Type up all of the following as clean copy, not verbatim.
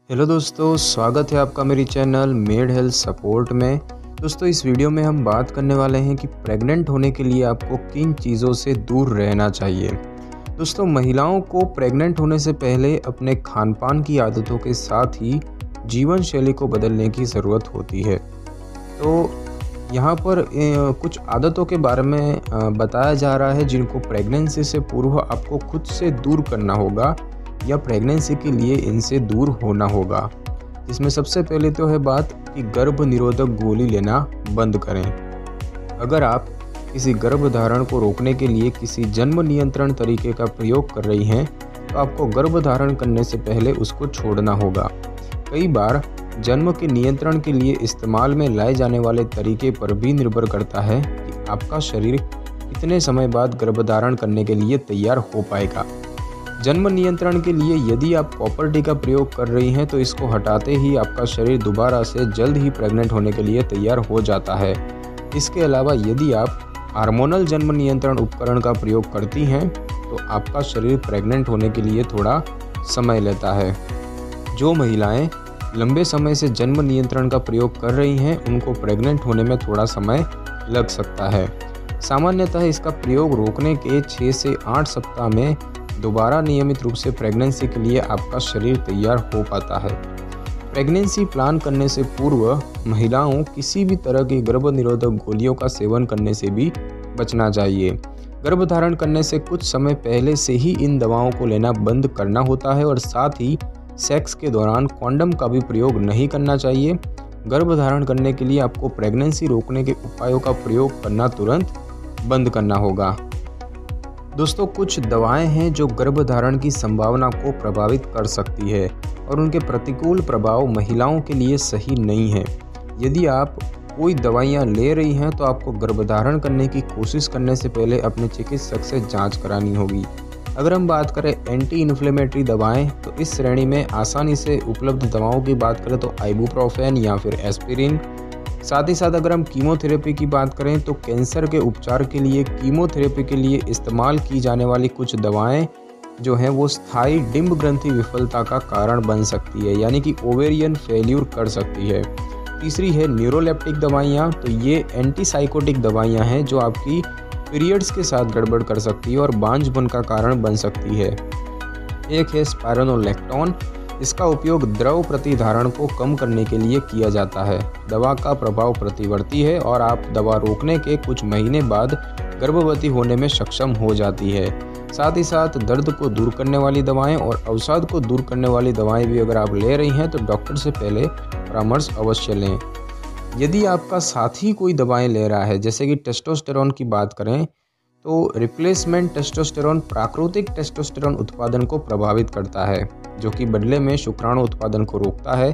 Hello दोस्तों, स्वागत है आपका मेरी चैनल मेड हेल्थ सपोर्ट में। दोस्तों, इस वीडियो में हम बात करने वाले हैं कि प्रेग्नेंट होने के लिए आपको किन चीज़ों से दूर रहना चाहिए। दोस्तों, महिलाओं को प्रेग्नेंट होने से पहले अपने खान पान की आदतों के साथ ही जीवन शैली को बदलने की ज़रूरत होती है। तो यहाँ पर कुछ आदतों के बारे में बताया जा रहा है जिनको प्रेगनेंसी से पूर्व आपको खुद से दूर करना होगा या प्रेगनेंसी के लिए इनसे दूर होना होगा। इसमें सबसे पहले तो है बात कि गर्भ निरोधक गोली लेना बंद करें। अगर आप किसी गर्भधारण को रोकने के लिए किसी जन्म नियंत्रण तरीके का प्रयोग कर रही हैं तो आपको गर्भधारण करने से पहले उसको छोड़ना होगा। कई बार जन्म के नियंत्रण के लिए इस्तेमाल में लाए जाने वाले तरीके पर भी निर्भर करता है कि आपका शरीर कितने समय बाद गर्भधारण करने के लिए तैयार हो पाएगा। जन्म नियंत्रण के लिए यदि आप कॉपर टी का प्रयोग कर रही हैं तो इसको हटाते ही आपका शरीर दोबारा से जल्द ही प्रेग्नेंट होने के लिए तैयार हो जाता है। इसके अलावा यदि आप हार्मोनल जन्म नियंत्रण उपकरण का प्रयोग करती हैं तो आपका शरीर प्रेग्नेंट होने के लिए थोड़ा समय लेता है। जो महिलाएं लंबे समय से जन्म नियंत्रण का प्रयोग कर रही हैं उनको प्रेग्नेंट होने में थोड़ा समय लग सकता है। सामान्यतः इसका प्रयोग रोकने के 6 से 8 सप्ताह में दोबारा नियमित रूप से प्रेगनेंसी के लिए आपका शरीर तैयार हो पाता है। प्रेगनेंसी प्लान करने से पूर्व महिलाओं किसी भी तरह की गर्भ निरोधक गोलियों का सेवन करने से भी बचना चाहिए। गर्भधारण करने से कुछ समय पहले से ही इन दवाओं को लेना बंद करना होता है और साथ ही सेक्स के दौरान कॉन्डम का भी प्रयोग नहीं करना चाहिए। गर्भधारण करने के लिए आपको प्रेगनेंसी रोकने के उपायों का प्रयोग करना तुरंत बंद करना होगा। दोस्तों, कुछ दवाएं हैं जो गर्भधारण की संभावना को प्रभावित कर सकती है और उनके प्रतिकूल प्रभाव महिलाओं के लिए सही नहीं है। यदि आप कोई दवाइयां ले रही हैं तो आपको गर्भधारण करने की कोशिश करने से पहले अपने चिकित्सक से जांच करानी होगी। अगर हम बात करें एंटी इन्फ्लेमेटरी दवाएं तो इस श्रेणी में आसानी से उपलब्ध दवाओं की बात करें तो आइबुप्रोफेन या फिर एस्पिरिन। साथ ही साथ अगर हम कीमोथेरेपी की बात करें तो कैंसर के उपचार के लिए कीमोथेरेपी के लिए इस्तेमाल की जाने वाली कुछ दवाएं जो हैं वो स्थायी डिंब ग्रंथि विफलता का कारण बन सकती है, यानी कि ओवेरियन फेल्यूर कर सकती है। तीसरी है न्यूरोलेप्टिक दवाइयाँ। तो ये एंटीसाइकोटिक दवाइयाँ हैं जो आपकी पीरियड्स के साथ गड़बड़ कर सकती है और बांझपन का कारण बन सकती है। एक है स्पाइरोनोलेक्टोन। इसका उपयोग द्रव प्रतिधारण को कम करने के लिए किया जाता है। दवा का प्रभाव प्रतिवर्ती है और आप दवा रोकने के कुछ महीने बाद गर्भवती होने में सक्षम हो जाती है। साथ ही साथ दर्द को दूर करने वाली दवाएं और अवसाद को दूर करने वाली दवाएं भी अगर आप ले रही हैं तो डॉक्टर से पहले परामर्श अवश्य लें। यदि आपका साथी कोई दवाएं ले रहा है, जैसे कि टेस्टोस्टेरोन की बात करें तो रिप्लेसमेंट टेस्टोस्टेरोन प्राकृतिक टेस्टोस्टेरोन उत्पादन को प्रभावित करता है, जो कि बदले में शुक्राणु उत्पादन को रोकता है।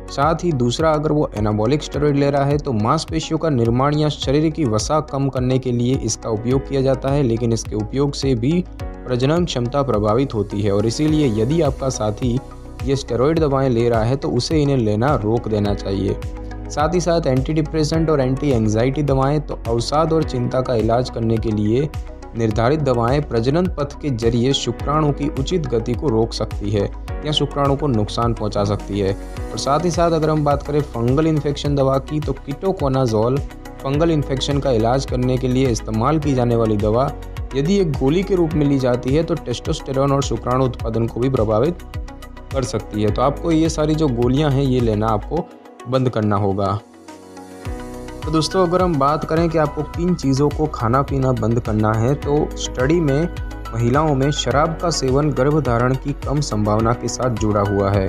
साथ ही दूसरा, अगर वो एनाबॉलिक स्टेरॉइड ले रहा है तो मांसपेशियों का निर्माण या शरीर की वसा कम करने के लिए इसका उपयोग किया जाता है, लेकिन इसके उपयोग से भी प्रजनन क्षमता प्रभावित होती है और इसीलिए यदि आपका साथी ये स्टेरॉइड दवाएं ले रहा है तो उसे इन्हें लेना रोक देना चाहिए। साथ ही साथ एंटी डिप्रेसेंट और एंटी एंग्जाइटी दवाएं तो अवसाद और चिंता का इलाज करने के लिए निर्धारित दवाएं प्रजनन पथ के जरिए शुक्राणु की उचित गति को रोक सकती है या शुक्राणु को नुकसान पहुंचा सकती है। और साथ ही साथ अगर हम बात करें फंगल इन्फेक्शन दवा की तो कीटोकोनाजोल फंगल इन्फेक्शन का इलाज करने के लिए इस्तेमाल की जाने वाली दवा यदि एक गोली के रूप में ली जाती है तो टेस्टोस्टेरोन और शुक्राणु उत्पादन को भी प्रभावित कर सकती है। तो आपको ये सारी जो गोलियाँ हैं ये लेना आपको बंद करना होगा। तो दोस्तों, अगर हम बात करें कि आपको किन चीज़ों को खाना पीना बंद करना है तो स्टडी में महिलाओं में शराब का सेवन गर्भधारण की कम संभावना के साथ जुड़ा हुआ है।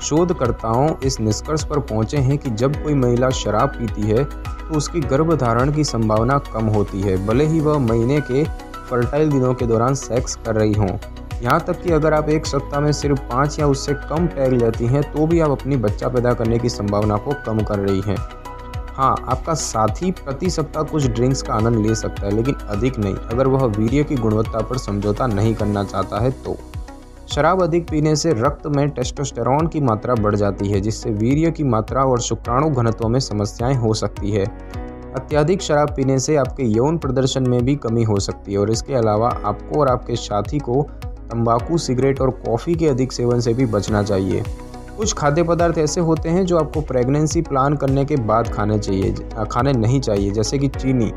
शोधकर्ताओं इस निष्कर्ष पर पहुंचे हैं कि जब कोई महिला शराब पीती है तो उसकी गर्भधारण की संभावना कम होती है, भले ही वह महीने के फर्टाइल दिनों के दौरान सेक्स कर रही हों। यहाँ तक कि अगर आप एक सप्ताह में सिर्फ 5 या उससे कम पैग लेती हैं तो भी आप अपनी बच्चा पैदा करने की संभावना को कम कर रही हैं। हाँ, आपका साथी प्रति सप्ताह कुछ ड्रिंक्स का आनंद ले सकता है, लेकिन अधिक नहीं, अगर वह वीर्य की गुणवत्ता पर समझौता नहीं करना चाहता है तो। शराब अधिक पीने से रक्त में टेस्टोस्टेरोन की मात्रा बढ़ जाती है, जिससे वीर्य की मात्रा और शुक्राणु घनत्व में समस्याएं हो सकती है। अत्यधिक शराब पीने से आपके यौन प्रदर्शन में भी कमी हो सकती है और इसके अलावा आपको और आपके साथी को तंबाकू, सिगरेट और कॉफ़ी के अधिक सेवन से भी बचना चाहिए। कुछ खाद्य पदार्थ ऐसे होते हैं जो आपको प्रेगनेंसी प्लान करने के बाद खाने नहीं चाहिए, जैसे कि चीनी।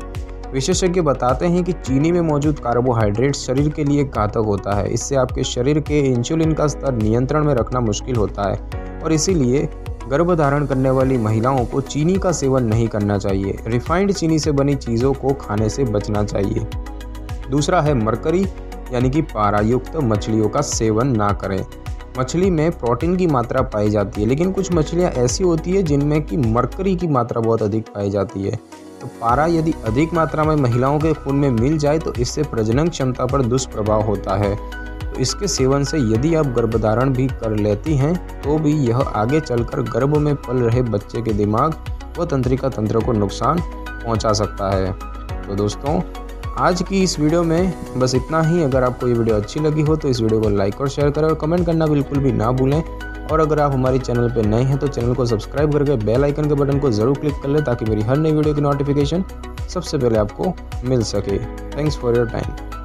विशेषज्ञ बताते हैं कि चीनी में मौजूद कार्बोहाइड्रेट शरीर के लिए घातक होता है। इससे आपके शरीर के इंसुलिन का स्तर नियंत्रण में रखना मुश्किल होता है और इसीलिए गर्भधारण करने वाली महिलाओं को चीनी का सेवन नहीं करना चाहिए। रिफाइंड चीनी से बनी चीज़ों को खाने से बचना चाहिए। दूसरा है मरकरी यानी कि पारा युक्त मछलियों का सेवन ना करें। मछली में प्रोटीन की मात्रा पाई जाती है, लेकिन कुछ मछलियाँ ऐसी होती है जिनमें कि मरकरी की मात्रा बहुत अधिक पाई जाती है। तो पारा यदि अधिक मात्रा में महिलाओं के खून में मिल जाए तो इससे प्रजनन क्षमता पर दुष्प्रभाव होता है। तो इसके सेवन से यदि आप गर्भधारण भी कर लेती हैं तो भी यह आगे चलकर गर्भ में पल रहे बच्चे के दिमाग व तंत्रिका तंत्र को नुकसान पहुंचा सकता है। तो दोस्तों, आज की इस वीडियो में बस इतना ही। अगर आपको ये वीडियो अच्छी लगी हो तो इस वीडियो को लाइक और शेयर करें और कमेंट करना बिल्कुल भी ना भूलें। और अगर आप हमारे चैनल पर नए हैं तो चैनल को सब्सक्राइब करके बेल आइकन के बटन को ज़रूर क्लिक कर लें ताकि मेरी हर नई वीडियो की नोटिफिकेशन सबसे पहले आपको मिल सके। Thanks for your time.